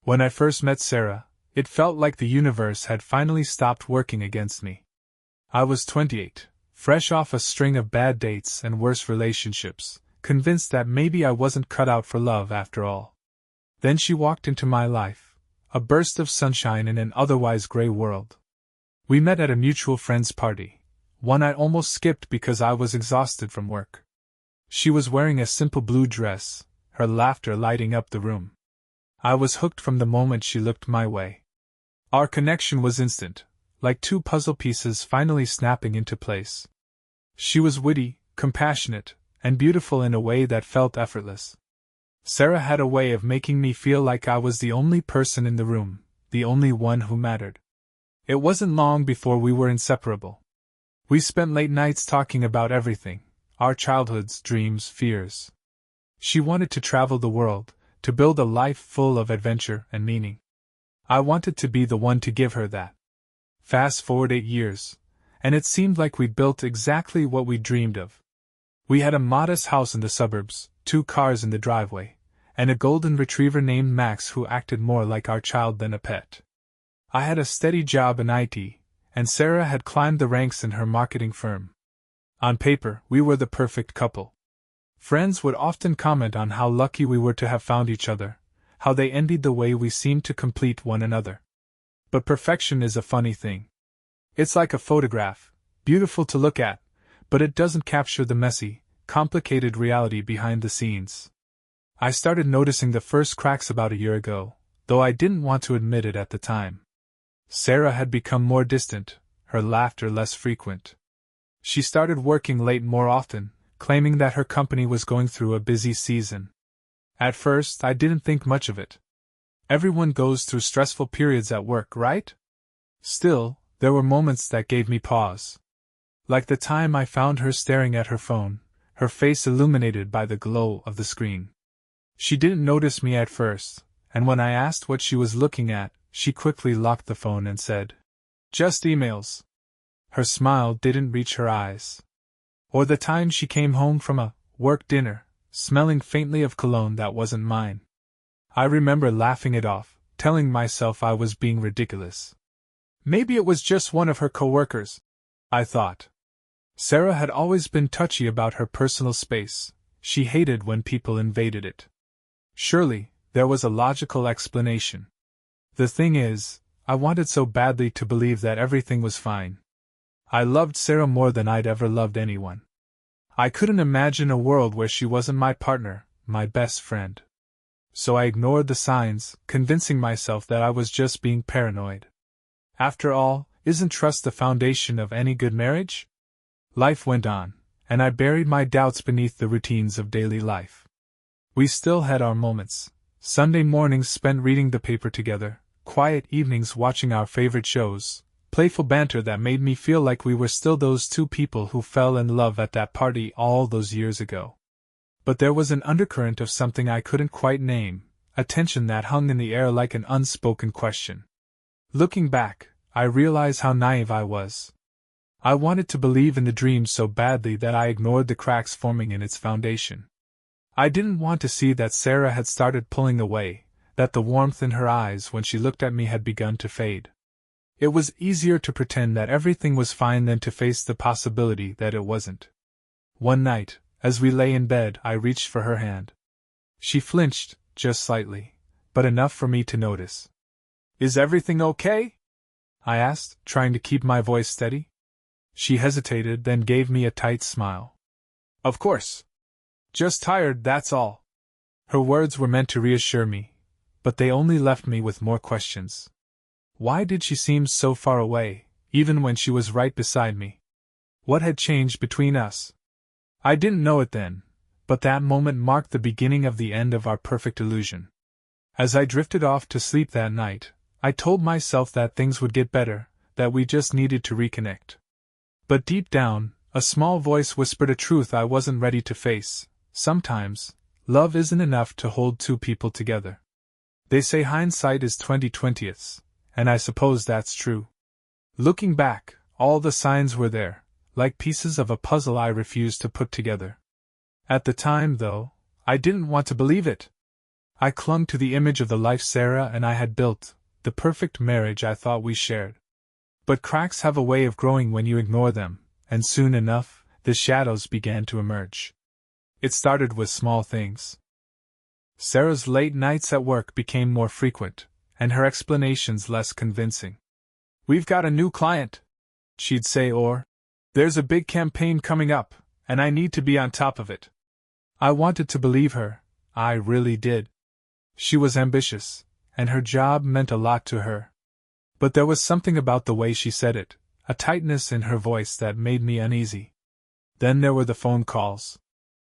When I first met Sarah, it felt like the universe had finally stopped working against me. I was 28, fresh off a string of bad dates and worse relationships, convinced that maybe I wasn't cut out for love after all. Then she walked into my life, a burst of sunshine in an otherwise gray world. We met at a mutual friend's party, one I almost skipped because I was exhausted from work. She was wearing a simple blue dress, her laughter lighting up the room. I was hooked from the moment she looked my way. Our connection was instant, like two puzzle pieces finally snapping into place. She was witty, compassionate, and beautiful in a way that felt effortless. Sarah had a way of making me feel like I was the only person in the room, the only one who mattered. It wasn't long before we were inseparable. We spent late nights talking about everything, our childhoods, dreams, fears. She wanted to travel the world, to build a life full of adventure and meaning. I wanted to be the one to give her that. Fast forward 8 years, and it seemed like we'd built exactly what we dreamed of. We had a modest house in the suburbs, 2 cars in the driveway, and a golden retriever named Max who acted more like our child than a pet. I had a steady job in IT, and Sarah had climbed the ranks in her marketing firm. On paper, we were the perfect couple. Friends would often comment on how lucky we were to have found each other, how they envied the way we seemed to complete one another. But perfection is a funny thing. It's like a photograph, beautiful to look at, but it doesn't capture the messy, complicated reality behind the scenes. I started noticing the first cracks about a year ago, though I didn't want to admit it at the time. Sarah had become more distant, her laughter less frequent. She started working late more often, claiming that her company was going through a busy season. At first, I didn't think much of it. Everyone goes through stressful periods at work, right? Still, there were moments that gave me pause. Like the time I found her staring at her phone, her face illuminated by the glow of the screen. She didn't notice me at first, and when I asked what she was looking at, she quickly locked the phone and said, "Just emails." Her smile didn't reach her eyes. Or the time she came home from a work dinner, smelling faintly of cologne that wasn't mine. I remember laughing it off, telling myself I was being ridiculous. Maybe it was just one of her coworkers, I thought. Sarah had always been touchy about her personal space. She hated when people invaded it. Surely, there was a logical explanation. The thing is, I wanted so badly to believe that everything was fine. I loved Sarah more than I'd ever loved anyone. I couldn't imagine a world where she wasn't my partner, my best friend. So I ignored the signs, convincing myself that I was just being paranoid. After all, isn't trust the foundation of any good marriage? Life went on, and I buried my doubts beneath the routines of daily life. We still had our moments. Sunday mornings spent reading the paper together, quiet evenings watching our favorite shows, playful banter that made me feel like we were still those two people who fell in love at that party all those years ago. But there was an undercurrent of something I couldn't quite name, a tension that hung in the air like an unspoken question. Looking back, I realize how naive I was. I wanted to believe in the dream so badly that I ignored the cracks forming in its foundation. I didn't want to see that Sarah had started pulling away, that the warmth in her eyes when she looked at me had begun to fade. It was easier to pretend that everything was fine than to face the possibility that it wasn't. One night, as we lay in bed, I reached for her hand. She flinched, just slightly, but enough for me to notice. "Is everything okay?" I asked, trying to keep my voice steady. She hesitated, then gave me a tight smile. "Of course. Just tired, that's all." Her words were meant to reassure me, but they only left me with more questions. Why did she seem so far away, even when she was right beside me? What had changed between us? I didn't know it then, but that moment marked the beginning of the end of our perfect illusion. As I drifted off to sleep that night, I told myself that things would get better, that we just needed to reconnect. But deep down, a small voice whispered a truth I wasn't ready to face. Sometimes, love isn't enough to hold two people together. They say hindsight is 20/20, and I suppose that's true. Looking back, all the signs were there, like pieces of a puzzle I refused to put together. At the time, though, I didn't want to believe it. I clung to the image of the life Sarah and I had built, the perfect marriage I thought we shared. But cracks have a way of growing when you ignore them, and soon enough, the shadows began to emerge. It started with small things. Sarah's late nights at work became more frequent, and her explanations less convincing. "We've got a new client," she'd say, or, "There's a big campaign coming up, and I need to be on top of it." I wanted to believe her, I really did. She was ambitious, and her job meant a lot to her. But there was something about the way she said it, a tightness in her voice that made me uneasy. Then there were the phone calls.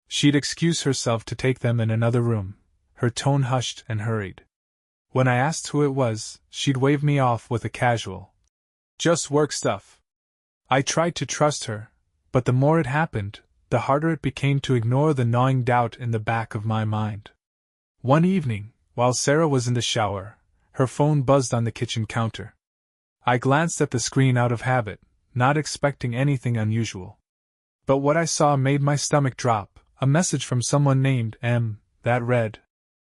She'd excuse herself to take them in another room, her tone hushed and hurried. When I asked who it was, she'd wave me off with a casual, "Just work stuff." I tried to trust her, but the more it happened, the harder it became to ignore the gnawing doubt in the back of my mind. One evening, while Sarah was in the shower, her phone buzzed on the kitchen counter. I glanced at the screen out of habit, not expecting anything unusual. But what I saw made my stomach drop, a message from someone named M, that read,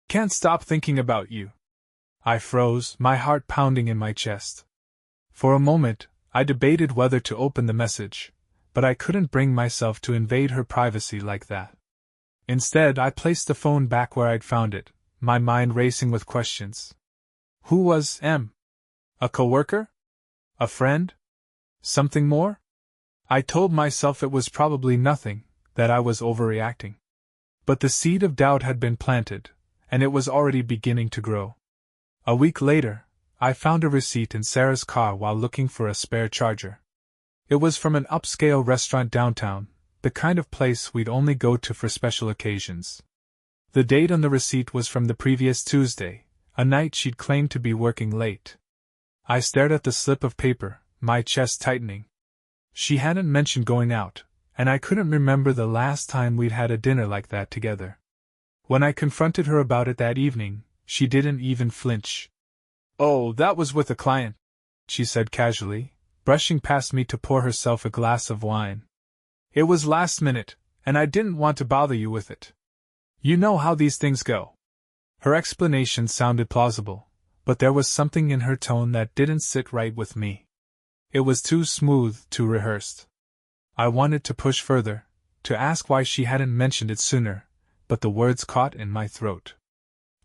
"Can't stop thinking about you." I froze, my heart pounding in my chest. For a moment, I debated whether to open the message, but I couldn't bring myself to invade her privacy like that. Instead, I placed the phone back where I'd found it, my mind racing with questions. Who was M? A coworker? A friend? Something more? I told myself it was probably nothing, that I was overreacting. But the seed of doubt had been planted, and it was already beginning to grow. A week later, I found a receipt in Sarah's car while looking for a spare charger. It was from an upscale restaurant downtown, the kind of place we'd only go to for special occasions. The date on the receipt was from the previous Tuesday, a night she'd claimed to be working late. I stared at the slip of paper, my chest tightening. She hadn't mentioned going out, and I couldn't remember the last time we'd had a dinner like that together. When I confronted her about it that evening, she didn't even flinch. "Oh, that was with a client," she said casually, brushing past me to pour herself a glass of wine. "It was last minute, and I didn't want to bother you with it. You know how these things go." Her explanation sounded plausible, but there was something in her tone that didn't sit right with me. It was too smooth, too rehearsed. I wanted to push further, to ask why she hadn't mentioned it sooner, but the words caught in my throat.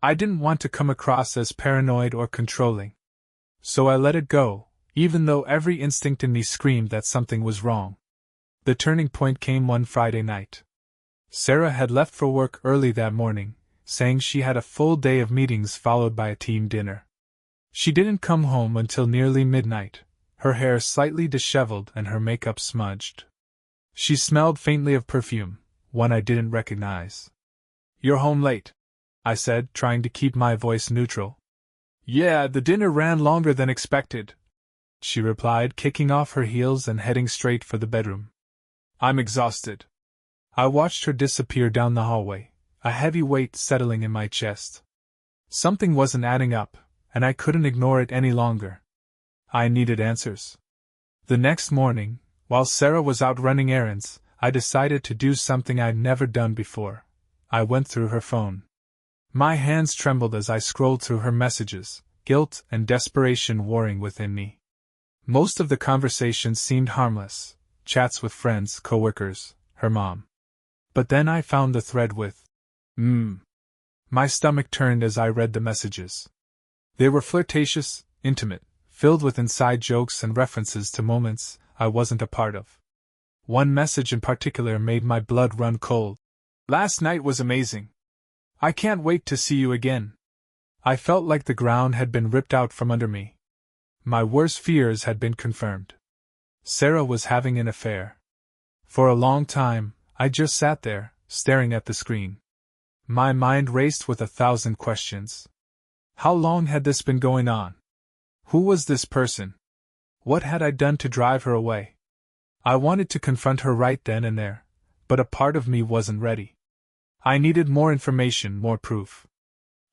I didn't want to come across as paranoid or controlling. So I let it go, even though every instinct in me screamed that something was wrong. The turning point came one Friday night. Sarah had left for work early that morning, saying she had a full day of meetings followed by a team dinner. She didn't come home until nearly midnight, her hair slightly disheveled and her makeup smudged. She smelled faintly of perfume, one I didn't recognize. "You're home late," I said, trying to keep my voice neutral. "Yeah, the dinner ran longer than expected," she replied, kicking off her heels and heading straight for the bedroom. "I'm exhausted." I watched her disappear down the hallway, a heavy weight settling in my chest. Something wasn't adding up, and I couldn't ignore it any longer. I needed answers. The next morning, while Sarah was out running errands, I decided to do something I'd never done before. I went through her phone. My hands trembled as I scrolled through her messages, guilt and desperation warring within me. Most of the conversations seemed harmless, chats with friends, coworkers, her mom. But then I found the thread with My stomach turned as I read the messages. They were flirtatious, intimate, filled with inside jokes and references to moments I wasn't a part of. One message in particular made my blood run cold. "Last night was amazing. I can't wait to see you again." I felt like the ground had been ripped out from under me. My worst fears had been confirmed. Sarah was having an affair. For a long time, I just sat there, staring at the screen. My mind raced with 1,000 questions. How long had this been going on? Who was this person? What had I done to drive her away? I wanted to confront her right then and there, but a part of me wasn't ready. I needed more information, more proof.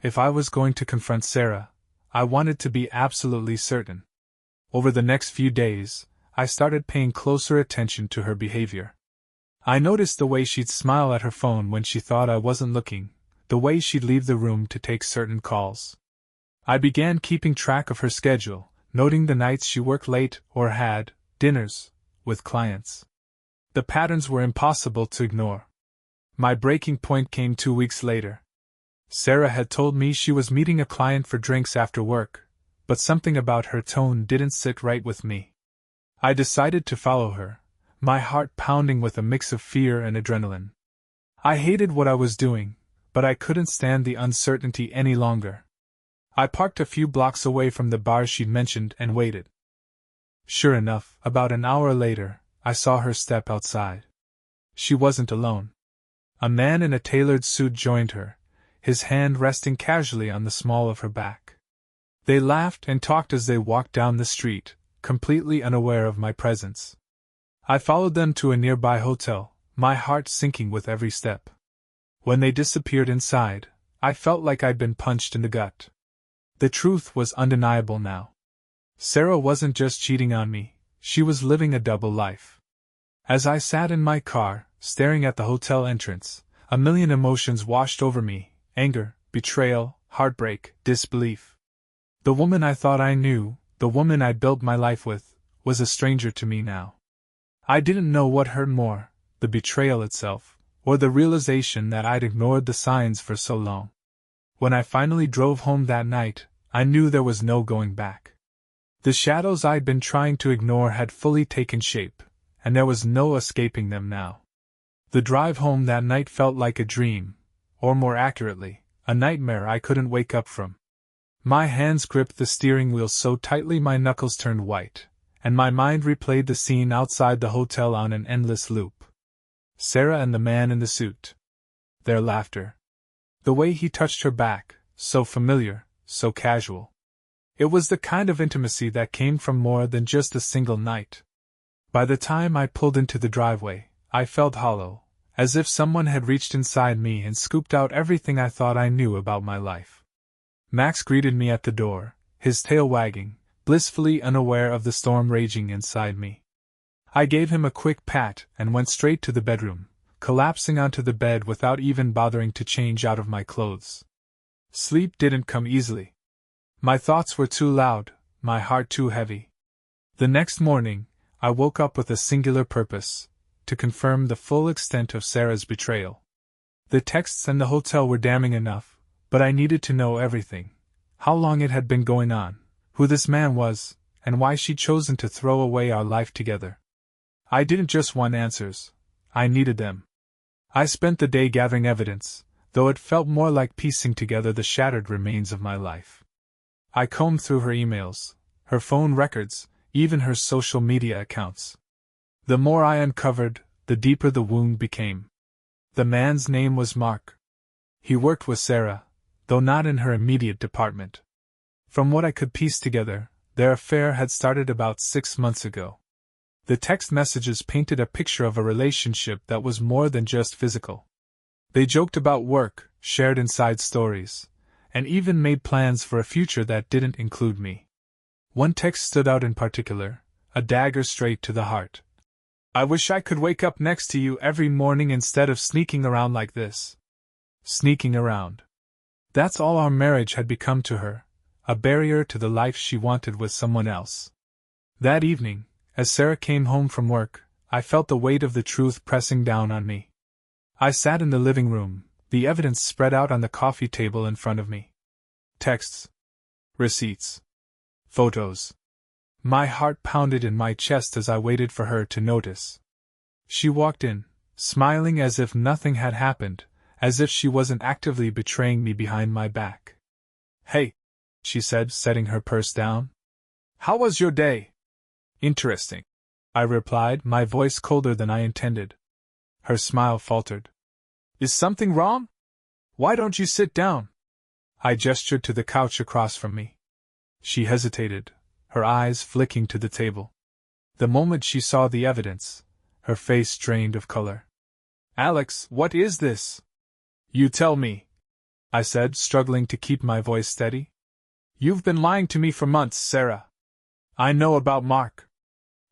If I was going to confront Sarah, I wanted to be absolutely certain. Over the next few days, I started paying closer attention to her behavior. I noticed the way she'd smile at her phone when she thought I wasn't looking, the way she'd leave the room to take certain calls. I began keeping track of her schedule, noting the nights she worked late or had dinners with clients. The patterns were impossible to ignore. My breaking point came 2 weeks later. Sarah had told me she was meeting a client for drinks after work, but something about her tone didn't sit right with me. I decided to follow her, my heart pounding with a mix of fear and adrenaline. I hated what I was doing, but I couldn't stand the uncertainty any longer. I parked a few blocks away from the bar she'd mentioned and waited. Sure enough, about an hour later, I saw her step outside. She wasn't alone. A man in a tailored suit joined her, his hand resting casually on the small of her back. They laughed and talked as they walked down the street, completely unaware of my presence. I followed them to a nearby hotel, my heart sinking with every step. When they disappeared inside, I felt like I'd been punched in the gut. The truth was undeniable now. Sarah wasn't just cheating on me, she was living a double life. As I sat in my car, staring at the hotel entrance, a million emotions washed over me: anger, betrayal, heartbreak, disbelief. The woman I thought I knew, the woman I'd built my life with, was a stranger to me now. I didn't know what hurt more, the betrayal itself, or the realization that I'd ignored the signs for so long. When I finally drove home that night, I knew there was no going back. The shadows I'd been trying to ignore had fully taken shape, and there was no escaping them now. The drive home that night felt like a dream, or more accurately, a nightmare I couldn't wake up from. My hands gripped the steering wheel so tightly my knuckles turned white, and my mind replayed the scene outside the hotel on an endless loop. Sarah and the man in the suit. Their laughter. The way he touched her back, so familiar, so casual. It was the kind of intimacy that came from more than just a single night. By the time I pulled into the driveway, I felt hollow, as if someone had reached inside me and scooped out everything I thought I knew about my life. Max greeted me at the door, his tail wagging, blissfully unaware of the storm raging inside me. I gave him a quick pat and went straight to the bedroom, collapsing onto the bed without even bothering to change out of my clothes. Sleep didn't come easily. My thoughts were too loud, my heart too heavy. The next morning, I woke up with a singular purpose: to confirm the full extent of Sarah's betrayal. The texts and the hotel were damning enough, but I needed to know everything: how long it had been going on, who this man was, and why she'd chosen to throw away our life together. I didn't just want answers, I needed them. I spent the day gathering evidence, though it felt more like piecing together the shattered remains of my life. I combed through her emails, her phone records, even her social media accounts. The more I uncovered, the deeper the wound became. The man's name was Mark. He worked with Sarah, though not in her immediate department. From what I could piece together, their affair had started about 6 months ago. The text messages painted a picture of a relationship that was more than just physical. They joked about work, shared inside stories, and even made plans for a future that didn't include me. One text stood out in particular, a dagger straight to the heart. "I wish I could wake up next to you every morning instead of sneaking around like this." Sneaking around. That's all our marriage had become to her, a barrier to the life she wanted with someone else. That evening, as Sarah came home from work, I felt the weight of the truth pressing down on me. I sat in the living room, the evidence spread out on the coffee table in front of me. Texts. Receipts. Photos. My heart pounded in my chest as I waited for her to notice. She walked in, smiling as if nothing had happened, as if she wasn't actively betraying me behind my back. "Hey," she said, setting her purse down. "How was your day?" "Interesting," I replied, my voice colder than I intended. Her smile faltered. "Is something wrong? Why don't you sit down?" I gestured to the couch across from me. She hesitated, her eyes flicking to the table. The moment she saw the evidence, her face drained of color. "Alex, what is this?" "You tell me," I said, struggling to keep my voice steady. "You've been lying to me for months, Sarah. I know about Mark.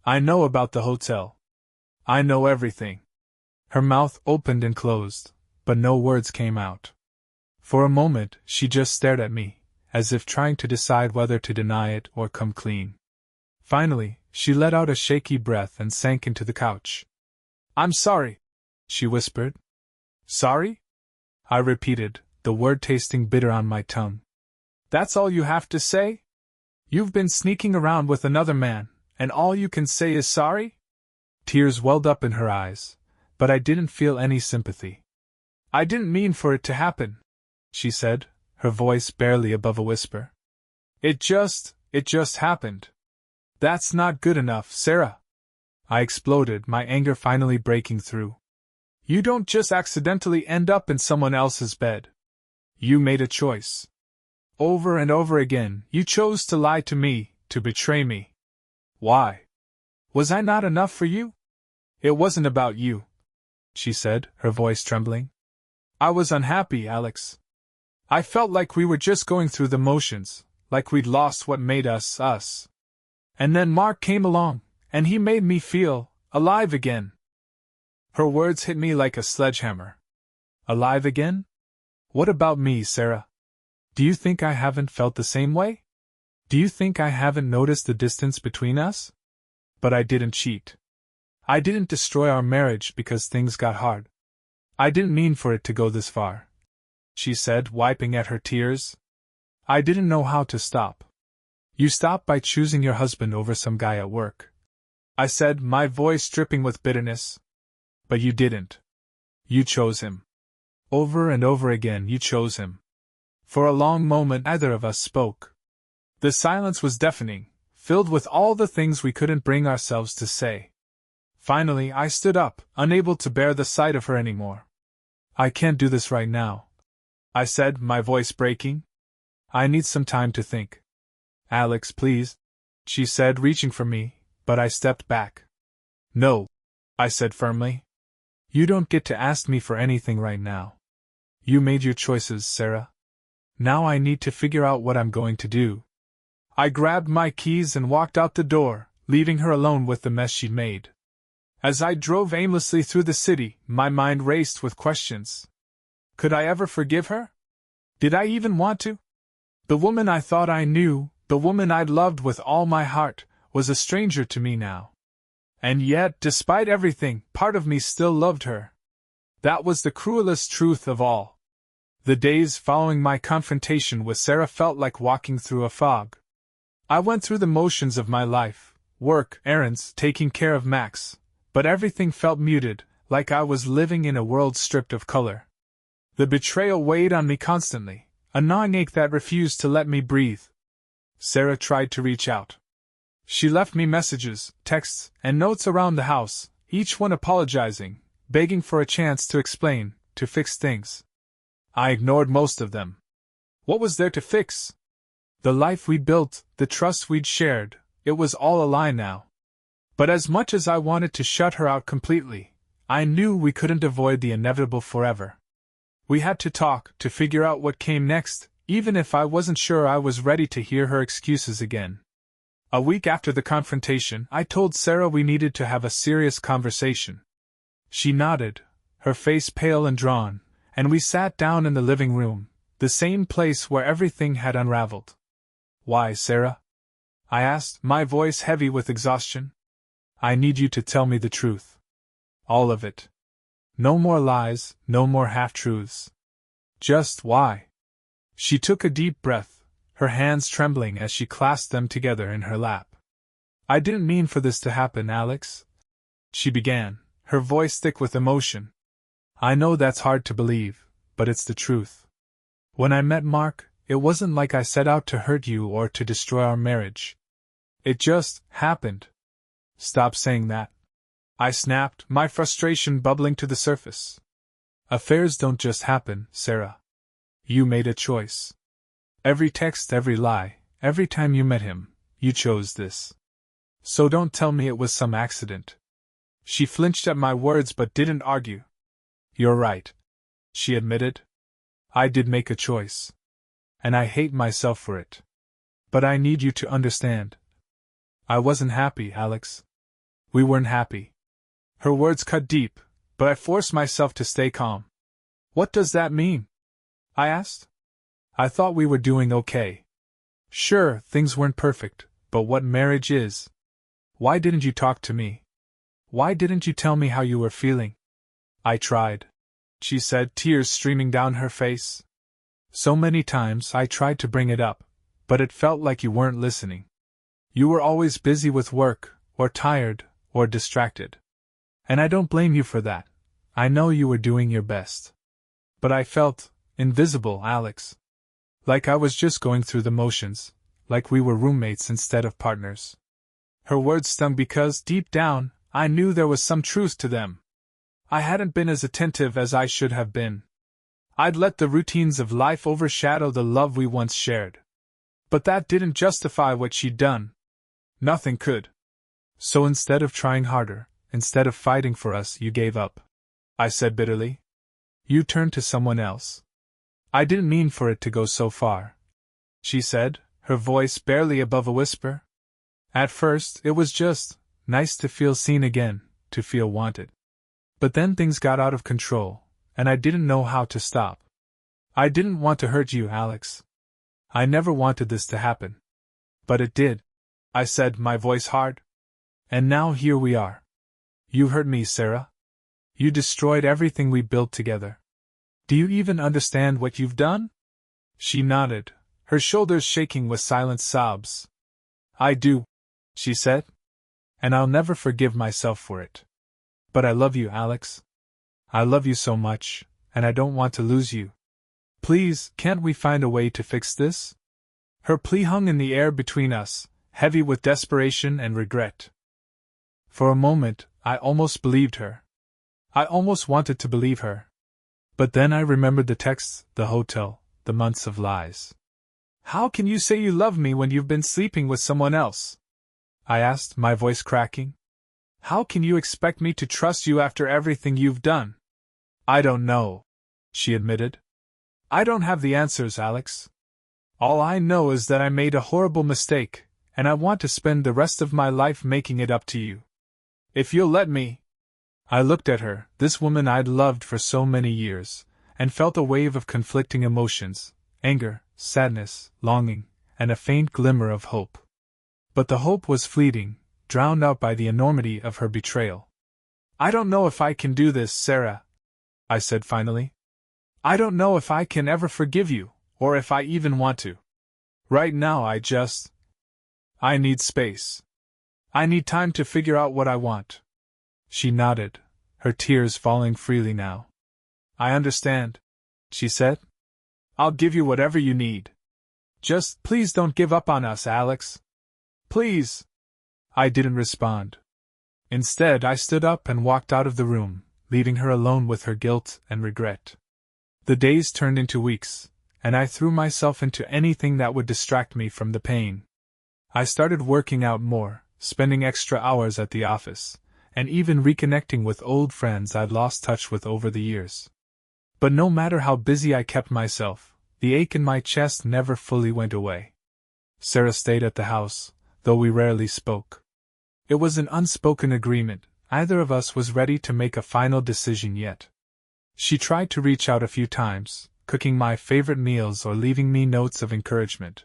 I know about the hotel. I know everything." Her mouth opened and closed, but no words came out. For a moment, she just stared at me, as if trying to decide whether to deny it or come clean. Finally, she let out a shaky breath and sank into the couch. "I'm sorry," she whispered. "Sorry?" I repeated, the word tasting bitter on my tongue. "That's all you have to say? You've been sneaking around with another man, and all you can say is sorry?" Tears welled up in her eyes, but I didn't feel any sympathy. "I didn't mean for it to happen," she said, her voice barely above a whisper. It just happened. That's not good enough, Sarah," I exploded, my anger finally breaking through. "You don't just accidentally end up in someone else's bed. You made a choice. Over and over again, you chose to lie to me, to betray me. Why? Was I not enough for you?" "It wasn't about you," she said, her voice trembling. "I was unhappy, Alex. I felt like we were just going through the motions, like we'd lost what made us, us. And then Mark came along, and he made me feel alive again." Her words hit me like a sledgehammer. Alive again? What about me, Sarah? Do you think I haven't felt the same way? Do you think I haven't noticed the distance between us? But I didn't cheat. I didn't destroy our marriage because things got hard. I didn't mean for it to go this far," she said, wiping at her tears. "I didn't know how to stop." "You stopped by choosing your husband over some guy at work," I said, my voice dripping with bitterness. "But you didn't. You chose him. Over and over again you chose him." For a long moment neither of us spoke. The silence was deafening, filled with all the things we couldn't bring ourselves to say. Finally I stood up, unable to bear the sight of her anymore. "I can't do this right now," I said, my voice breaking. "I need some time to think." "Alex, please," she said, reaching for me, but I stepped back. "No," I said firmly. "You don't get to ask me for anything right now. You made your choices, Sarah. Now I need to figure out what I'm going to do." I grabbed my keys and walked out the door, leaving her alone with the mess she'd made. As I drove aimlessly through the city, my mind raced with questions. Could I ever forgive her? Did I even want to? The woman I thought I knew, the woman I'd loved with all my heart, was a stranger to me now. And yet, despite everything, part of me still loved her. That was the cruelest truth of all. The days following my confrontation with Sarah felt like walking through a fog. I went through the motions of my life, work, errands, taking care of Max, but everything felt muted, like I was living in a world stripped of color. The betrayal weighed on me constantly, a gnawing ache that refused to let me breathe. Sarah tried to reach out. She left me messages, texts, and notes around the house, each one apologizing, begging for a chance to explain, to fix things. I ignored most of them. What was there to fix? The life we'd built, the trust we'd shared, it was all a lie now. But as much as I wanted to shut her out completely, I knew we couldn't avoid the inevitable forever. We had to talk, to figure out what came next, even if I wasn't sure I was ready to hear her excuses again. A week after the confrontation, I told Sarah we needed to have a serious conversation. She nodded, her face pale and drawn, and we sat down in the living room, the same place where everything had unraveled. "Why, Sarah?" I asked, my voice heavy with exhaustion. "I need you to tell me the truth. All of it. No more lies, no more half-truths. Just why?" She took a deep breath, her hands trembling as she clasped them together in her lap. "I didn't mean for this to happen, Alex," she began, her voice thick with emotion. "I know that's hard to believe, but it's the truth. When I met Mark, it wasn't like I set out to hurt you or to destroy our marriage. It just happened." "Stop saying that," I snapped, my frustration bubbling to the surface. "Affairs don't just happen, Sarah. You made a choice. Every text, every lie, every time you met him, you chose this. So don't tell me it was some accident." She flinched at my words but didn't argue. "You're right," she admitted. "I did make a choice. And I hate myself for it. But I need you to understand. I wasn't happy, Alex. We weren't happy." Her words cut deep, but I forced myself to stay calm. "What does that mean?" I asked. I thought we were doing okay. Sure, things weren't perfect, but what marriage is. Why didn't you talk to me? Why didn't you tell me how you were feeling? I tried, she said, tears streaming down her face. So many times I tried to bring it up, but it felt like you weren't listening. You were always busy with work, or tired, or distracted. And I don't blame you for that. I know you were doing your best. But I felt invisible, Alex. Like I was just going through the motions, like we were roommates instead of partners. Her words stung because, deep down, I knew there was some truth to them. I hadn't been as attentive as I should have been. I'd let the routines of life overshadow the love we once shared. But that didn't justify what she'd done. Nothing could. So instead of trying harder, instead of fighting for us, you gave up, I said bitterly. You turned to someone else. I didn't mean for it to go so far, she said, her voice barely above a whisper. At first, it was just nice to feel seen again, to feel wanted. But then things got out of control, and I didn't know how to stop. I didn't want to hurt you, Alex. I never wanted this to happen. But it did, I said, my voice hard. And now here we are. You hurt me, Sarah. You destroyed everything we built together. Do you even understand what you've done? She nodded, her shoulders shaking with silent sobs. I do, she said. And I'll never forgive myself for it. But I love you, Alex. I love you so much, and I don't want to lose you. Please, can't we find a way to fix this? Her plea hung in the air between us, heavy with desperation and regret. For a moment, I almost believed her. I almost wanted to believe her. But then I remembered the texts, the hotel, the months of lies. How can you say you love me when you've been sleeping with someone else? I asked, my voice cracking. How can you expect me to trust you after everything you've done? I don't know, she admitted. I don't have the answers, Alex. All I know is that I made a horrible mistake, and I want to spend the rest of my life making it up to you. If you'll let me. I looked at her, this woman I'd loved for so many years, and felt a wave of conflicting emotions, anger, sadness, longing, and a faint glimmer of hope. But the hope was fleeting, drowned out by the enormity of her betrayal. I don't know if I can do this, Sarah, I said finally. I don't know if I can ever forgive you, or if I even want to. Right now I need space. I need time to figure out what I want. She nodded, her tears falling freely now. I understand, she said. I'll give you whatever you need. Just please don't give up on us, Alex. Please. I didn't respond. Instead, I stood up and walked out of the room, leaving her alone with her guilt and regret. The days turned into weeks, and I threw myself into anything that would distract me from the pain. I started working out more, spending extra hours at the office, and even reconnecting with old friends I'd lost touch with over the years. But no matter how busy I kept myself, the ache in my chest never fully went away. Sarah stayed at the house, though we rarely spoke. It was an unspoken agreement, neither of us was ready to make a final decision yet. She tried to reach out a few times, cooking my favorite meals or leaving me notes of encouragement.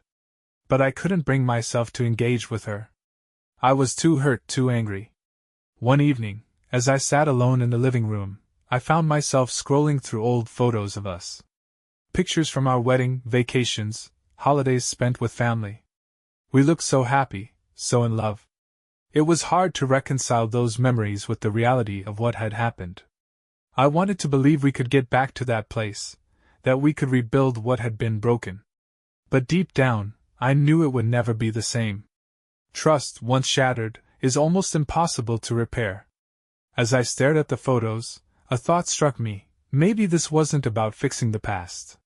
But I couldn't bring myself to engage with her. I was too hurt, too angry. One evening, as I sat alone in the living room, I found myself scrolling through old photos of us. Pictures from our wedding, vacations, holidays spent with family. We looked so happy, so in love. It was hard to reconcile those memories with the reality of what had happened. I wanted to believe we could get back to that place, that we could rebuild what had been broken. But deep down, I knew it would never be the same. Trust, once shattered, is almost impossible to repair. As I stared at the photos, a thought struck me. Maybe this wasn't about fixing the past.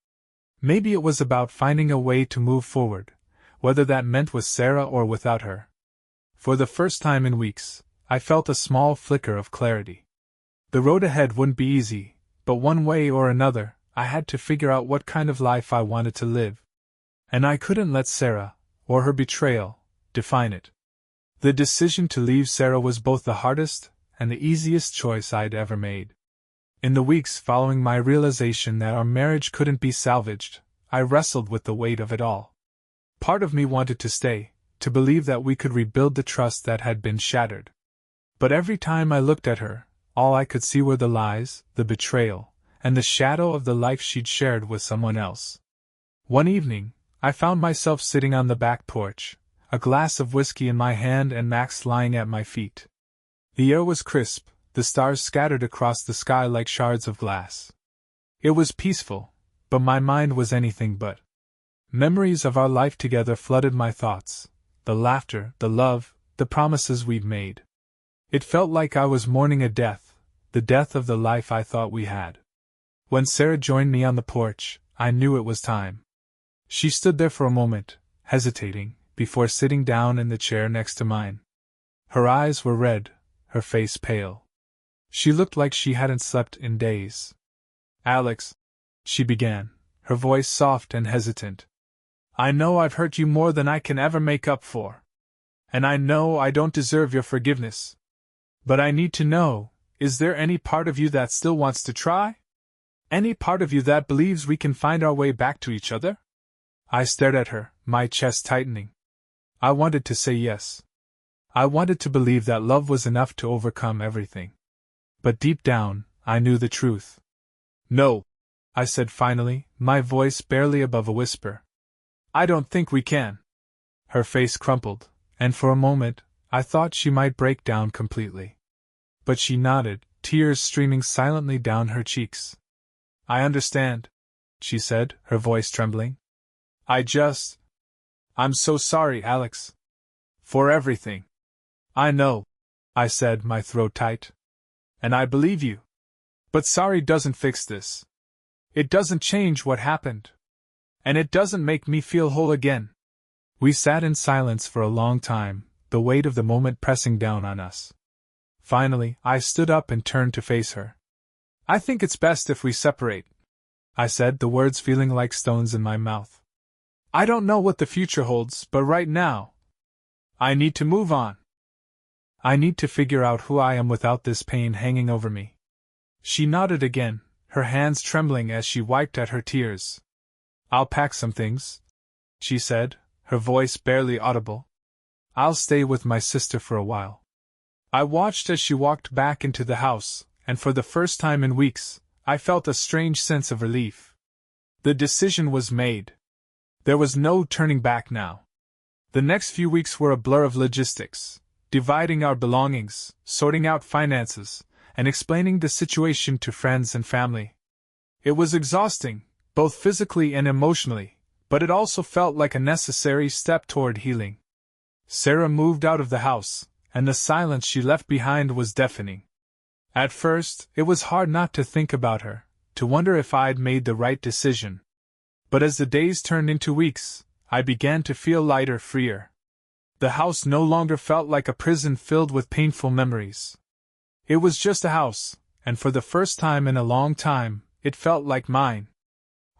Maybe it was about finding a way to move forward, whether that meant with Sarah or without her. For the first time in weeks, I felt a small flicker of clarity. The road ahead wouldn't be easy, but one way or another, I had to figure out what kind of life I wanted to live. And I couldn't let Sarah, or her betrayal, define it. The decision to leave Sarah was both the hardest and the easiest choice I'd ever made. In the weeks following my realization that our marriage couldn't be salvaged, I wrestled with the weight of it all. Part of me wanted to stay, to believe that we could rebuild the trust that had been shattered. But every time I looked at her, all I could see were the lies, the betrayal, and the shadow of the life she'd shared with someone else. One evening, I found myself sitting on the back porch, a glass of whiskey in my hand and Max lying at my feet. The air was crisp, the stars scattered across the sky like shards of glass. It was peaceful, but my mind was anything but. Memories of our life together flooded my thoughts, the laughter, the love, the promises we'd made. It felt like I was mourning a death, the death of the life I thought we had. When Sarah joined me on the porch, I knew it was time. She stood there for a moment, hesitating, before sitting down in the chair next to mine. Her eyes were red, her face pale. She looked like she hadn't slept in days. "Alex," she began, her voice soft and hesitant. "I know I've hurt you more than I can ever make up for. And I know I don't deserve your forgiveness. But I need to know, is there any part of you that still wants to try? Any part of you that believes we can find our way back to each other?" I stared at her, my chest tightening. I wanted to say yes. I wanted to believe that love was enough to overcome everything. But deep down, I knew the truth. "No," I said finally, my voice barely above a whisper. "I don't think we can." Her face crumpled, and for a moment, I thought she might break down completely. But she nodded, tears streaming silently down her cheeks. "I understand," she said, her voice trembling. I'm so sorry, Alex. For everything." "I know," I said, my throat tight. "And I believe you. But sorry doesn't fix this. It doesn't change what happened. And it doesn't make me feel whole again." We sat in silence for a long time, the weight of the moment pressing down on us. Finally, I stood up and turned to face her. "I think it's best if we separate," I said, the words feeling like stones in my mouth. "I don't know what the future holds, but right now, I need to move on. I need to figure out who I am without this pain hanging over me." She nodded again, her hands trembling as she wiped at her tears. "I'll pack some things," she said, her voice barely audible. "I'll stay with my sister for a while." I watched as she walked back into the house, and for the first time in weeks, I felt a strange sense of relief. The decision was made. There was no turning back now. The next few weeks were a blur of logistics, dividing our belongings, sorting out finances, and explaining the situation to friends and family. It was exhausting, both physically and emotionally, but it also felt like a necessary step toward healing. Sarah moved out of the house, and the silence she left behind was deafening. At first, it was hard not to think about her, to wonder if I'd made the right decision. But as the days turned into weeks, I began to feel lighter, freer. The house no longer felt like a prison filled with painful memories. It was just a house, and for the first time in a long time, it felt like mine.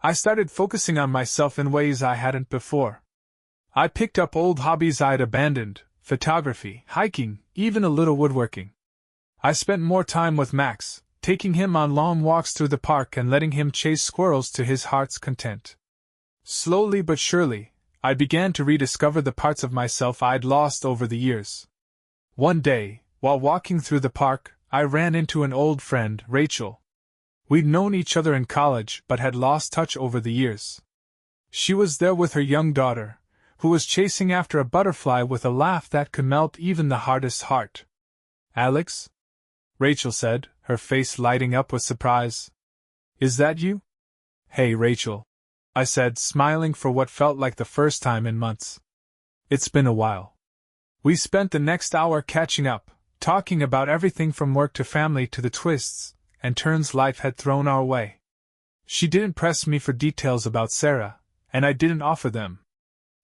I started focusing on myself in ways I hadn't before. I picked up old hobbies I'd abandoned, photography, hiking, even a little woodworking. I spent more time with Max, taking him on long walks through the park and letting him chase squirrels to his heart's content. Slowly but surely, I began to rediscover the parts of myself I'd lost over the years. One day, while walking through the park, I ran into an old friend, Rachel. We'd known each other in college but had lost touch over the years. She was there with her young daughter, who was chasing after a butterfly with a laugh that could melt even the hardest heart. "Alex?" Rachel said, her face lighting up with surprise. "Is that you?" "Hey, Rachel," I said, smiling for what felt like the first time in months. "It's been a while." We spent the next hour catching up, talking about everything from work to family to the twists and turns life had thrown our way. She didn't press me for details about Sarah, and I didn't offer them.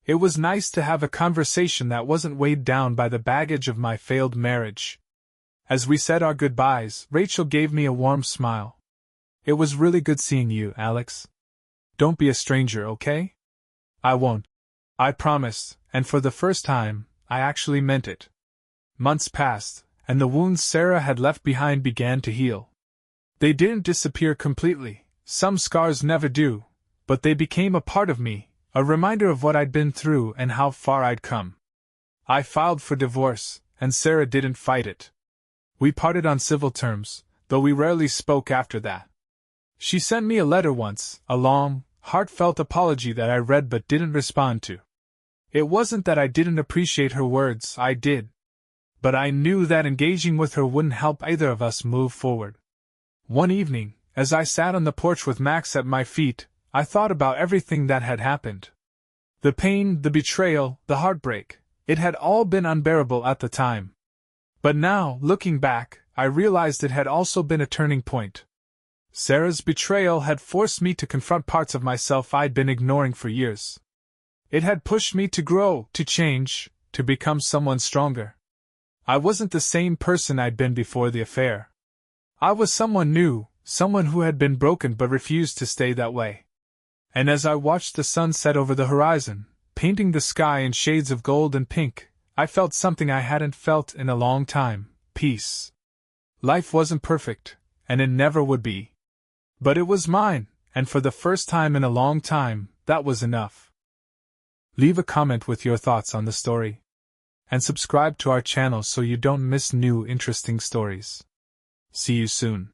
It was nice to have a conversation that wasn't weighed down by the baggage of my failed marriage. As we said our goodbyes, Rachel gave me a warm smile. "It was really good seeing you, Alex. Don't be a stranger, okay?" "I won't," I promised, and for the first time, I actually meant it. Months passed, and the wounds Sarah had left behind began to heal. They didn't disappear completely, some scars never do, but they became a part of me, a reminder of what I'd been through and how far I'd come. I filed for divorce, and Sarah didn't fight it. We parted on civil terms, though we rarely spoke after that. She sent me a letter once, a long, heartfelt apology that I read but didn't respond to. It wasn't that I didn't appreciate her words, I did. But I knew that engaging with her wouldn't help either of us move forward. One evening, as I sat on the porch with Max at my feet, I thought about everything that had happened. The pain, the betrayal, the heartbreak. It had all been unbearable at the time. But now, looking back, I realized it had also been a turning point. Sarah's betrayal had forced me to confront parts of myself I'd been ignoring for years. It had pushed me to grow, to change, to become someone stronger. I wasn't the same person I'd been before the affair. I was someone new, someone who had been broken but refused to stay that way. And as I watched the sun set over the horizon, painting the sky in shades of gold and pink, I felt something I hadn't felt in a long time: peace. Life wasn't perfect, and it never would be. But it was mine, and for the first time in a long time, that was enough. Leave a comment with your thoughts on the story. And subscribe to our channel so you don't miss new interesting stories. See you soon.